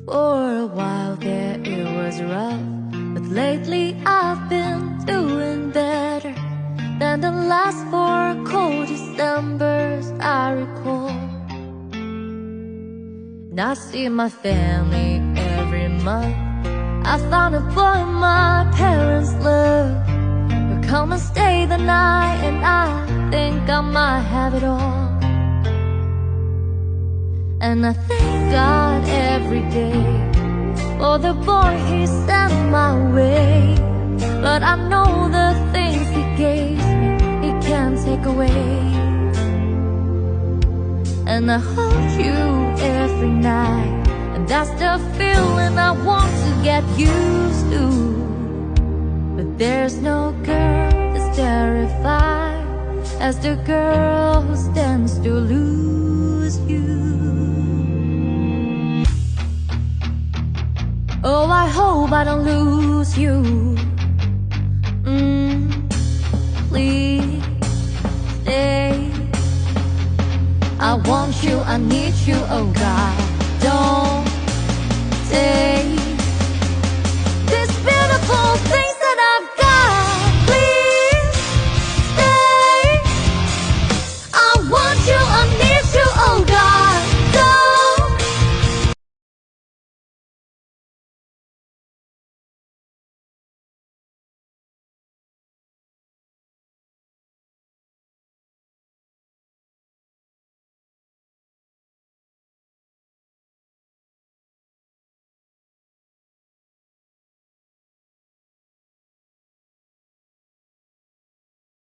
For a while there it was rough, but lately I've been doing better than the last 4 cold Decembers I recall. And I see my family every month. I found a boy my parents love, who'll come and stay the night, and I think I might have it all. And I thank God every day for the boy he sent my way. But I know the things he gave me, he can't take away. And I hold you every night, and that's the feeling I want to get used to. But there's no girl as terrified as the girl who stands to lose you. Oh, I hope I don't lose you. Please stay. I want you, I need you, oh God. Don't take this beautiful thing